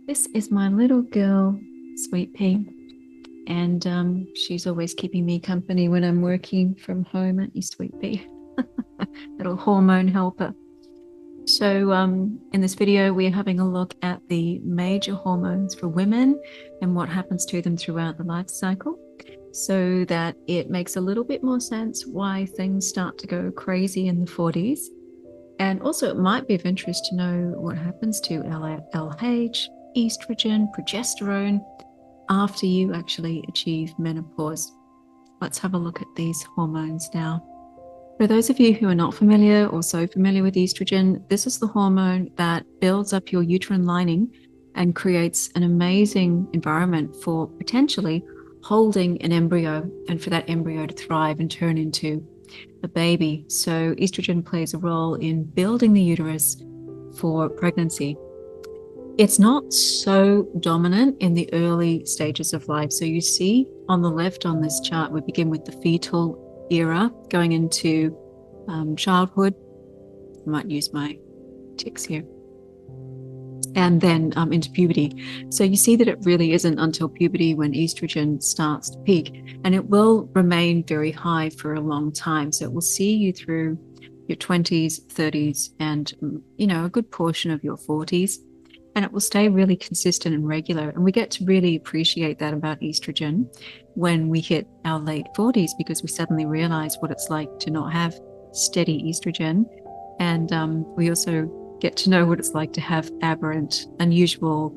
This is my little girl, Sweet Pea, and she's always keeping me company when I'm working from home, aren't you, Sweet Pea? Little hormone helper. So in this video, we're having a look at the major hormones for women and what happens to them throughout the life cycle, so that it makes a little bit more sense why things start to go crazy in the 40s. And also, it might be of interest to know what happens to LH, estrogen, progesterone after you actually achieve menopause. Let's have a look at these hormones now. For those of you who are not familiar or so familiar with estrogen, this is the hormone that builds up your uterine lining and creates an amazing environment for potentially holding an embryo and for that embryo to thrive and turn into a baby. So estrogen plays a role in building the uterus for pregnancy. It's not so dominant in the early stages of life. So you see on the left on this chart, we begin with the fetal era going into childhood. I might use my ticks here. And then into puberty. So you see that it really isn't until puberty when estrogen starts to peak, and it will remain very high for a long time. So it will see you through your 20s, 30s, and a good portion of your 40s. And it will stay really consistent and regular. And we get to really appreciate that about estrogen when we hit our late 40s, because we suddenly realize what it's like to not have steady estrogen. And we also get to know what it's like to have aberrant, unusual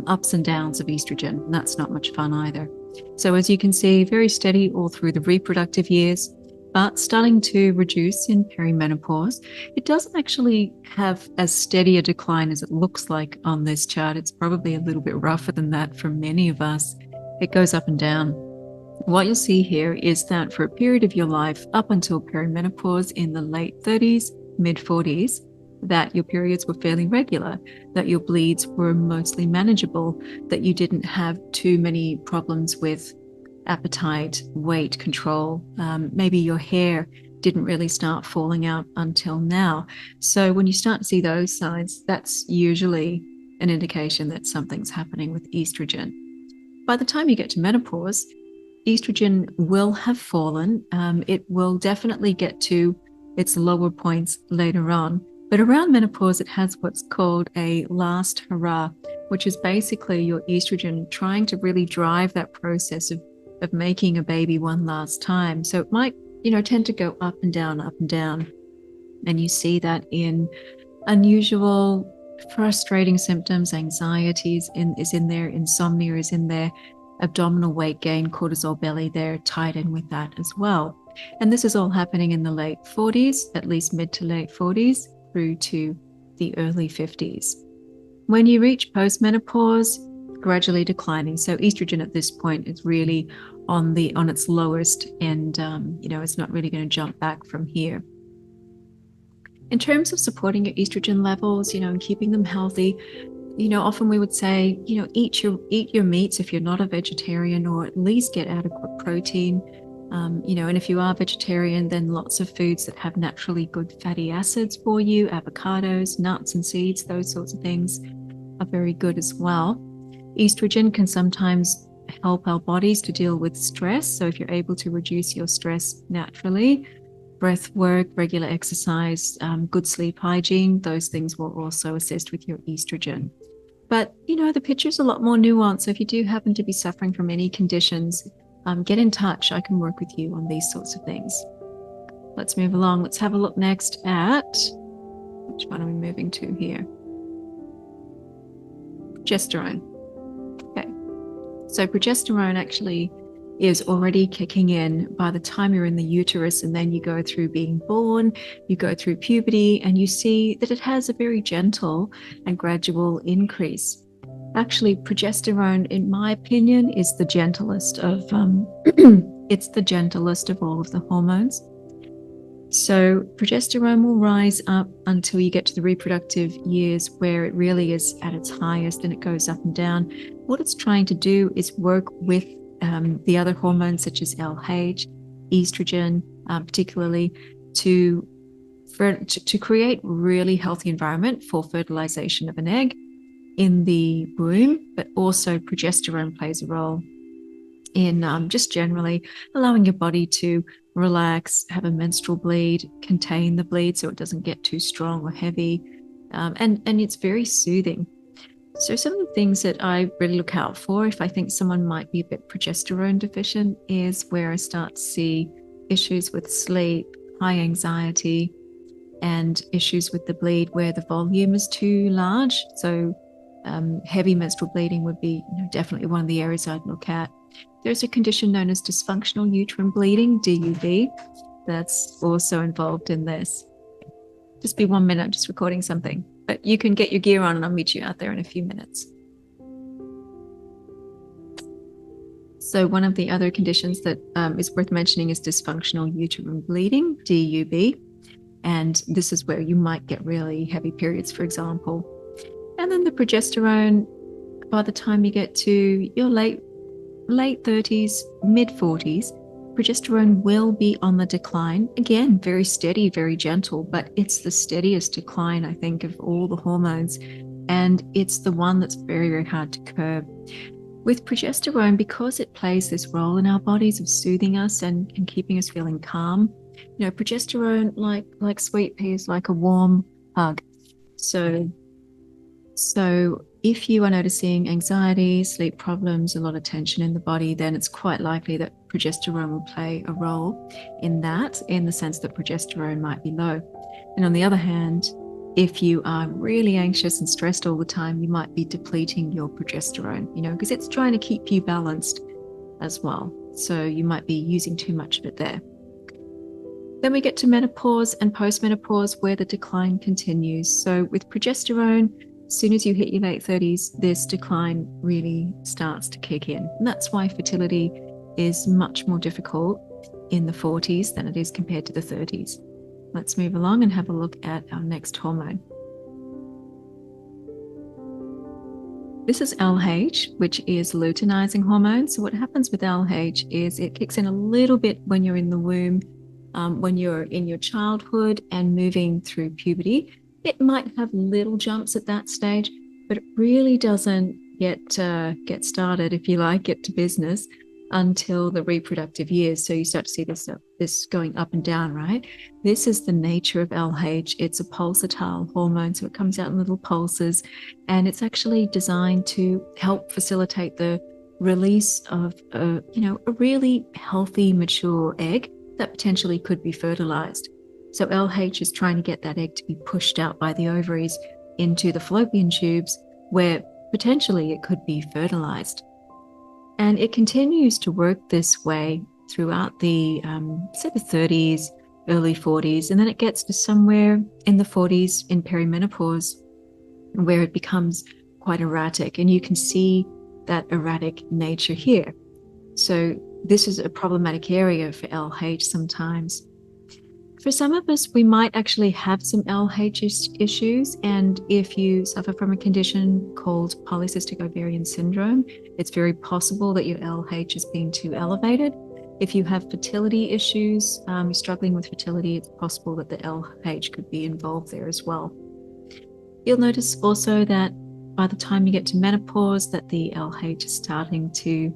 ups and downs of estrogen. And that's not much fun either. So as you can see, very steady all through the reproductive years, but starting to reduce in perimenopause. It doesn't actually have as steady a decline as it looks like on this chart. It's probably a little bit rougher than that for many of us. It goes up and down. What you'll see here is that for a period of your life up until perimenopause in the late 30s, mid 40s, that your periods were fairly regular, that your bleeds were mostly manageable, that you didn't have too many problems with appetite, weight control. Maybe your hair didn't really start falling out until now. So when you start to see those signs, that's usually an indication that something's happening with estrogen. By the time you get to menopause, estrogen will have fallen. It will definitely get to its lower points later on. But around menopause, it has what's called a last hurrah, which is basically your estrogen trying to really drive that process of making a baby one last time. So it might, tend to go up and down, up and down. And you see that in unusual, frustrating symptoms, anxieties is in there, insomnia is in there, abdominal weight gain, cortisol belly there tied in with that as well. And this is all happening in the late 40s, at least mid to late 40s, through to the early 50s. When you reach postmenopause, gradually declining. So estrogen at this point is really on its lowest, and it's not really going to jump back from here. In terms of supporting your estrogen levels, and keeping them healthy, often we would say, eat your meats if you're not a vegetarian, or at least get adequate protein. And if you are vegetarian, then lots of foods that have naturally good fatty acids for you, avocados, nuts and seeds, those sorts of things are very good as well. Estrogen can sometimes help our bodies to deal with stress. So if you're able to reduce your stress naturally, breath work, regular exercise, good sleep hygiene, those things will also assist with your estrogen. But, the picture's a lot more nuanced. So if you do happen to be suffering from any conditions, get in touch. I can work with you on these sorts of things. Let's move along. Let's have a look next at, which one are we moving to here? Progesterone. Okay. So progesterone actually is already kicking in by the time you're in the uterus, and then you go through being born, you go through puberty, and you see that it has a very gentle and gradual increase. Actually, progesterone, in my opinion, is the gentlest of it's the gentlest of all of the hormones. So progesterone will rise up until you get to the reproductive years, where it really is at its highest, and it goes up and down. What it's trying to do is work with the other hormones such as LH, estrogen, particularly to create really healthy environment for fertilization of an egg in the womb, but also progesterone plays a role in just generally allowing your body to relax, have a menstrual bleed, contain the bleed so it doesn't get too strong or heavy. And it's very soothing. So some of the things that I really look out for if I think someone might be a bit progesterone deficient is where I start to see issues with sleep, high anxiety, and issues with the bleed where the volume is too large. So heavy menstrual bleeding would be definitely one of the areas I'd look at. There's a condition known as dysfunctional uterine bleeding, DUB, that's also involved in this. Just be 1 minute, I'm just recording something. But you can get your gear on and I'll meet you out there in a few minutes. So one of the other conditions that is worth mentioning is dysfunctional uterine bleeding, DUB. And this is where you might get really heavy periods, for example. And then the progesterone, by the time you get to your late 30s, mid 40s, progesterone will be on the decline. Again, very steady, very gentle, but it's the steadiest decline, I think, of all the hormones. And it's the one that's very, very hard to curb. With progesterone, because it plays this role in our bodies of soothing us and keeping us feeling calm, progesterone, like sweet pea, is like a warm hug. So if you are noticing anxiety, sleep problems, a lot of tension in the body, then it's quite likely that progesterone will play a role in that, in the sense that progesterone might be low. And on the other hand, if you are really anxious and stressed all the time, you might be depleting your progesterone, because it's trying to keep you balanced as well. So you might be using too much of it there. Then we get to menopause and postmenopause, where the decline continues. So with progesterone, as soon as you hit your late 30s, this decline really starts to kick in. And that's why fertility is much more difficult in the 40s than it is compared to the 30s. Let's move along and have a look at our next hormone. This is LH, which is luteinizing hormone. So what happens with LH is it kicks in a little bit when you're in the womb, when you're in your childhood and moving through puberty. It might have little jumps at that stage, but it really doesn't get started, if you like, get to business until the reproductive years. So you start to see this going up and down, right? This is the nature of LH. It's a pulsatile hormone, so it comes out in little pulses, and it's actually designed to help facilitate the release of a really healthy, mature egg that potentially could be fertilized. So LH is trying to get that egg to be pushed out by the ovaries into the fallopian tubes, where potentially it could be fertilized. And it continues to work this way throughout the 30s, early 40s, and then it gets to somewhere in the 40s in perimenopause, where it becomes quite erratic. And you can see that erratic nature here. So this is a problematic area for LH sometimes. For some of us, we might actually have some LH issues, and if you suffer from a condition called polycystic ovarian syndrome, it's very possible that your LH is being too elevated. If you have fertility issues, you're struggling with fertility, it's possible that the LH could be involved there as well. You'll notice also that by the time you get to menopause, that the LH is starting to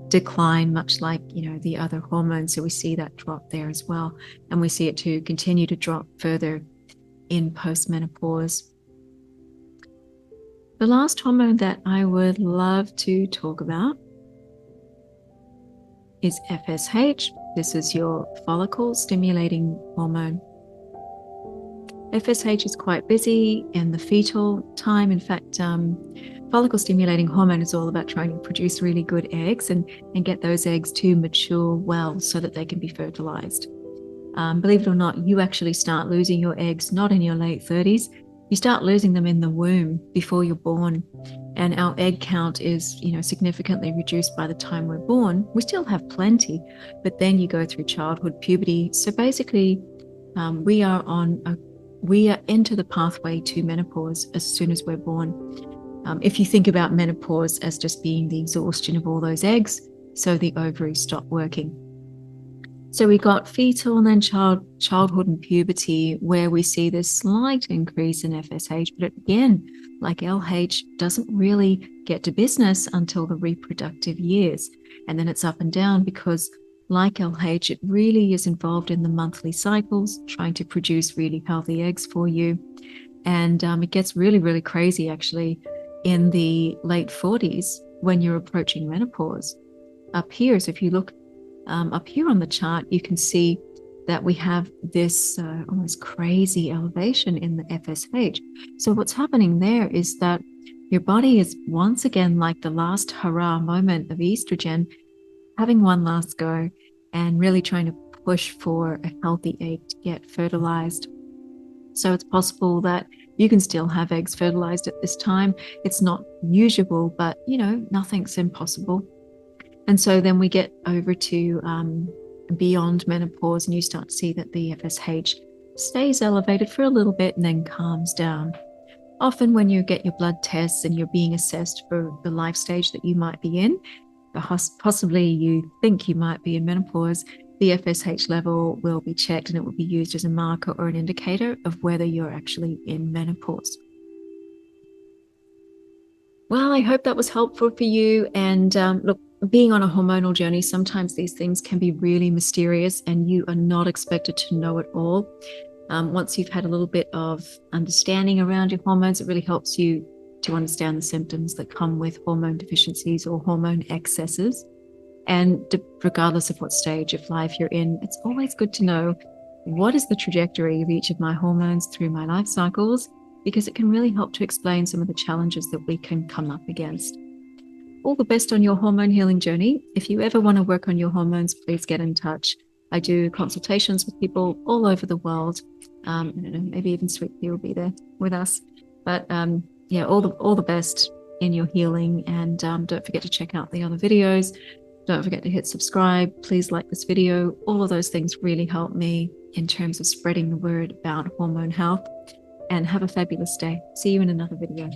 decline, much like the other hormones. So we see that drop there as well, and we see it to continue to drop further in postmenopause. The last hormone that I would love to talk about is FSH. This is your follicle stimulating hormone. FSH is quite busy in the fetal time. In fact, follicle stimulating hormone is all about trying to produce really good eggs and get those eggs to mature well so that they can be fertilized. Believe it or not, you actually start losing your eggs not in your late 30s. You start losing them in the womb before you're born. And our egg count is, significantly reduced by the time we're born. We still have plenty, but then you go through childhood, puberty. So basically, we are into the pathway to menopause as soon as we're born. If you think about menopause as just being the exhaustion of all those eggs, so the ovaries stop working. So we got fetal and then childhood and puberty, where we see this slight increase in FSH, but again, like LH, doesn't really get to business until the reproductive years. And then it's up and down because, like LH, it really is involved in the monthly cycles, trying to produce really healthy eggs for you. And it gets really, really crazy actually in the late 40s when you're approaching menopause. Up here, so if you look up here on the chart, you can see that we have this almost crazy elevation in the FSH. So what's happening there is that your body is once again like the last hurrah moment of estrogen, having one last go and really trying to push for a healthy egg to get fertilized. So it's possible that you can still have eggs fertilized at this time. It's not usual, but nothing's impossible. And so then we get over to beyond menopause, and you start to see that the FSH stays elevated for a little bit and then calms down. Often when you get your blood tests and you're being assessed for the life stage that you might be in, possibly you think you might be in menopause, the FSH level will be checked and it will be used as a marker or an indicator of whether you're actually in menopause. Well, I hope that was helpful for you. And look, being on a hormonal journey, sometimes these things can be really mysterious and you are not expected to know it all. Once you've had a little bit of understanding around your hormones, it really helps you to understand the symptoms that come with hormone deficiencies or hormone excesses. And regardless of what stage of life you're in, it's always good to know what is the trajectory of each of my hormones through my life cycles, because it can really help to explain some of the challenges that we can come up against. All the best on your hormone healing journey. If you ever want to work on your hormones, please get in touch. I do consultations with people all over the world. I don't know, maybe even Sweet Pea will be there with us. But yeah, all the best in your healing. And don't forget to check out the other videos. Don't forget to hit subscribe. Please like this video. All of those things really help me in terms of spreading the word about hormone health. And have a fabulous day. See you in another video.